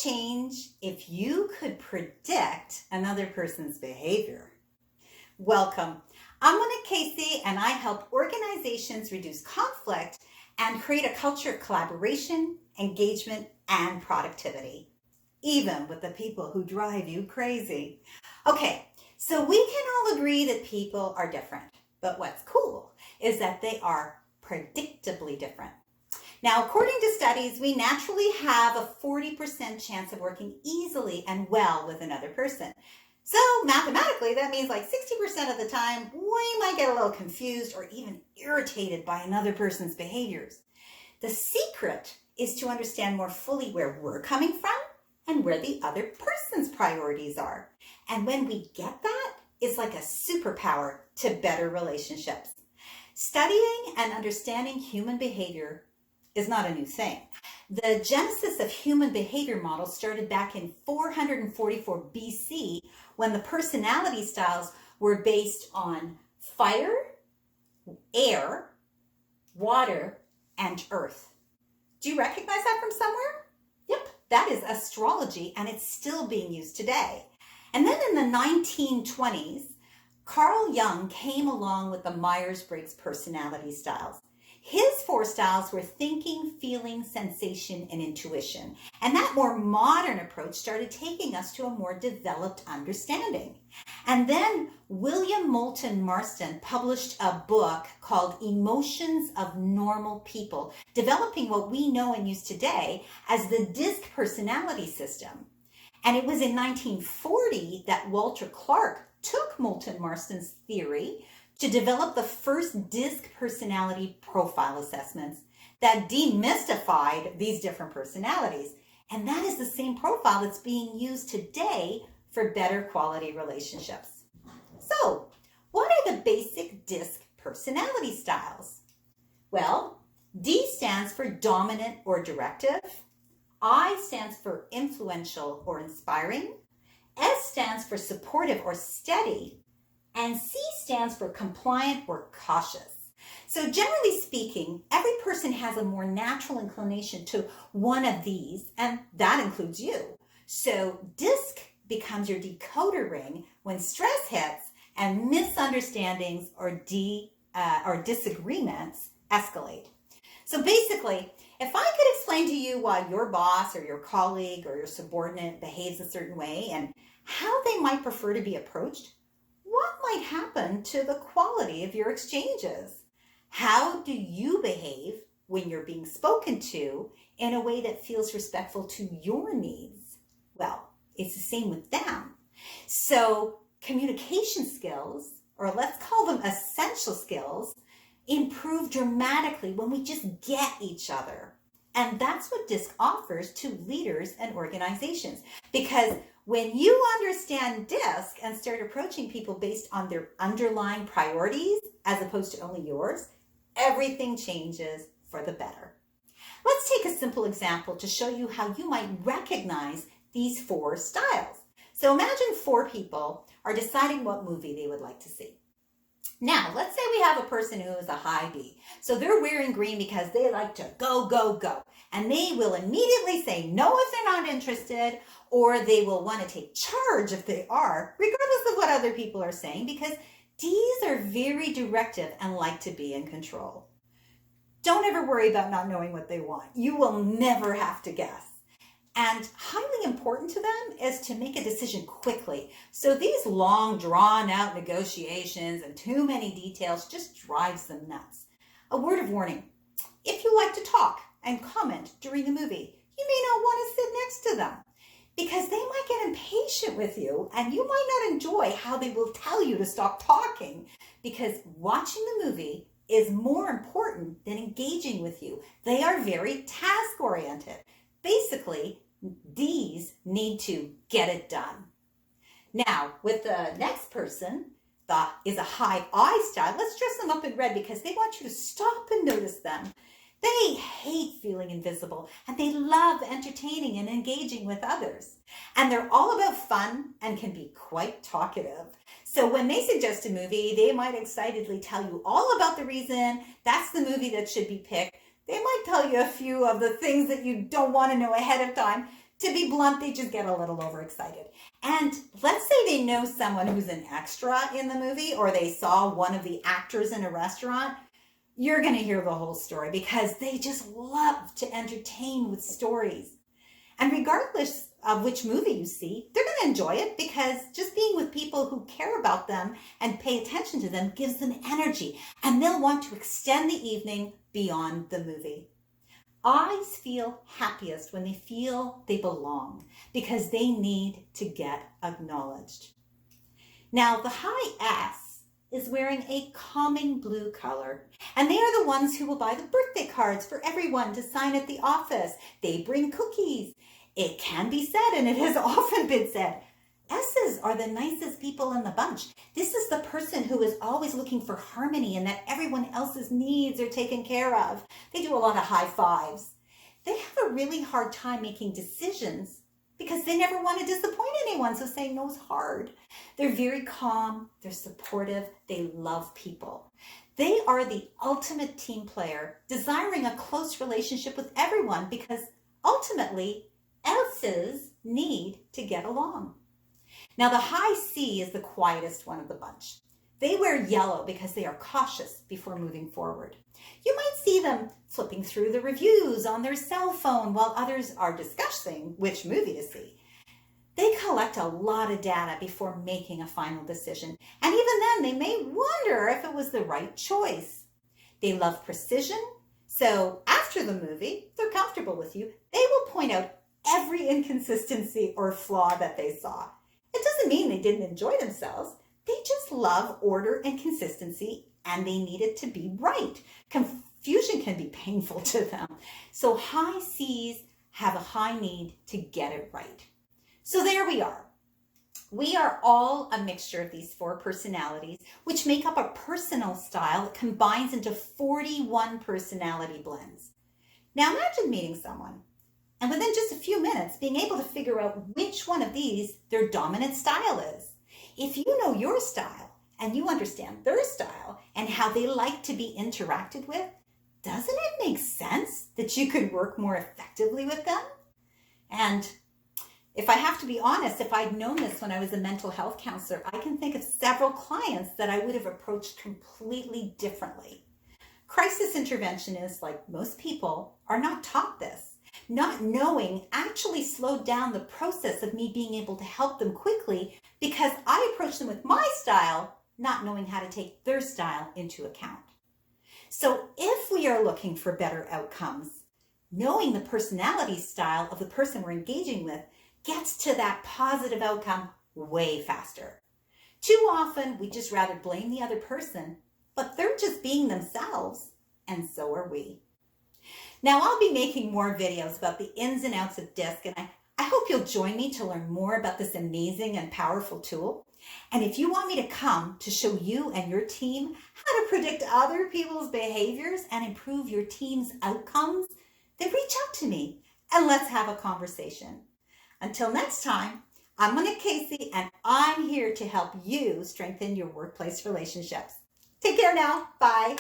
change if you could predict another person's behavior? Welcome. I'm Monique Casey, and I help organizations reduce conflict and create a culture of collaboration, engagement, and productivity, even with the people who drive you crazy. Okay, so we can all agree that people are different, but what's cool is that they are predictably different. Now, according to studies, we naturally have a 40% chance of working easily and well with another person. So mathematically, that means like 60% of the time, we might get a little confused or even irritated by another person's behaviors. The secret is to understand more fully where we're coming from and where the other person's priorities are. And when we get that, it's like a superpower to better relationships. Studying and understanding human behavior is not a new thing. The genesis of human behavior models started back in 444 BC when the personality styles were based on fire, air, water, and earth. Do you recognize that from somewhere? Yep, that is astrology, and it's still being used today. And then in the 1920s, Carl Jung came along with the Myers-Briggs personality styles. His 4 styles were thinking, feeling, sensation, and intuition. And that more modern approach started taking us to a more developed understanding. And then William Moulton Marston published a book called Emotions of Normal People, developing what we know and use today as the DISC personality system. And it was in 1940 that Walter Clark took Moulton Marston's theory to develop the first DISC personality profile assessments that demystified these different personalities. And that is the same profile that's being used today for better quality relationships. So, what are the basic DISC personality styles? Well, D stands for dominant or directive. I stands for influential or inspiring. S stands for supportive or steady. And C stands for compliant or cautious. So generally speaking, every person has a more natural inclination to one of these, and that includes you. So DISC becomes your decoder ring when stress hits and misunderstandings or disagreements escalate. So basically, if I could explain to you why your boss or your colleague or your subordinate behaves a certain way and how they might prefer to be approached, what might happen to the quality of your exchanges? How do you behave when you're being spoken to in a way that feels respectful to your needs? Well, it's the same with them. So communication skills, or let's call them essential skills, improve dramatically when we just get each other. And that's what DISC offers to leaders and organizations. Because when you understand DISC and start approaching people based on their underlying priorities as opposed to only yours, everything changes for the better. Let's take a simple example to show you how you might recognize these 4 styles. So imagine 4 people are deciding what movie they would like to see. Now, let's say we have a person who is a high B. So they're wearing green because they like to go, go, go. And they will immediately say no if they're not interested, or they will want to take charge if they are, regardless of what other people are saying, because Ds are very directive and like to be in control. Don't ever worry about not knowing what they want. You will never have to guess. And highly important to them is to make a decision quickly. So these long, drawn-out negotiations and too many details just drives them nuts. A word of warning: if you like to talk and comment during a movie, you may not want to sit next to them because they might get impatient with you and you might not enjoy how they will tell you to stop talking, because watching the movie is more important than engaging with you. They are very task-oriented. Basically, D's need to get it done. Now, with the next person that is a high I style, let's dress them up in red because they want you to stop and notice them. They hate feeling invisible and they love entertaining and engaging with others. And they're all about fun and can be quite talkative. So when they suggest a movie, they might excitedly tell you all about the reason that's the movie that should be picked. They might tell you a few of the things that you don't want to know ahead of time. To be blunt, they just get a little overexcited. And let's say they know someone who's an extra in the movie, or they saw one of the actors in a restaurant. You're going to hear the whole story because they just love to entertain with stories. And regardless of which movie you see, they're going to enjoy it because just being with people who care about them and pay attention to them gives them energy, and they'll want to extend the evening beyond the movie. Eyes feel happiest when they feel they belong because they need to get acknowledged. Now, the high S is wearing a calming blue color, and they are the ones who will buy the birthday cards for everyone to sign at the office. They bring cookies. It can be said, and it has often been said, S's are the nicest people in the bunch. This is the person who is always looking for harmony and that everyone else's needs are taken care of. They do a lot of high fives. They have a really hard time making decisions because they never want to disappoint anyone, so saying no is hard. They're very calm, they're supportive, they love people. They are the ultimate team player, desiring a close relationship with everyone because ultimately, S's need to get along. Now, the high C is the quietest one of the bunch. They wear yellow because they are cautious before moving forward. You might see them flipping through the reviews on their cell phone while others are discussing which movie to see. They collect a lot of data before making a final decision, and even then they may wonder if it was the right choice. They love precision, so after the movie, they're comfortable with you. They will point out every inconsistency or flaw that they saw. It doesn't mean they didn't enjoy themselves. They just love order and consistency, and they need it to be right. Confusion can be painful to them. So high C's have a high need to get it right. So there we are. We are all a mixture of these 4 personalities, which make up a personal style that combines into 41 personality blends. Now imagine meeting someone, and within just a few minutes, being able to figure out which one of these their dominant style is. If you know your style and you understand their style and how they like to be interacted with, doesn't it make sense that you could work more effectively with them? And if I have to be honest, if I'd known this when I was a mental health counselor, I can think of several clients that I would have approached completely differently. Crisis interventionists, like most people, are not taught this. Not knowing actually slowed down the process of me being able to help them quickly because I approached them with my style, not knowing how to take their style into account. So if we are looking for better outcomes, knowing the personality style of the person we're engaging with gets to that positive outcome way faster. Too often, we just rather blame the other person, but they're just being themselves, and so are we. Now, I'll be making more videos about the ins and outs of DISC, and I hope you'll join me to learn more about this amazing and powerful tool. And if you want me to come to show you and your team how to predict other people's behaviors and improve your team's outcomes, then reach out to me and let's have a conversation. Until next time, I'm Monique Casey, and I'm here to help you strengthen your workplace relationships. Take care now. Bye.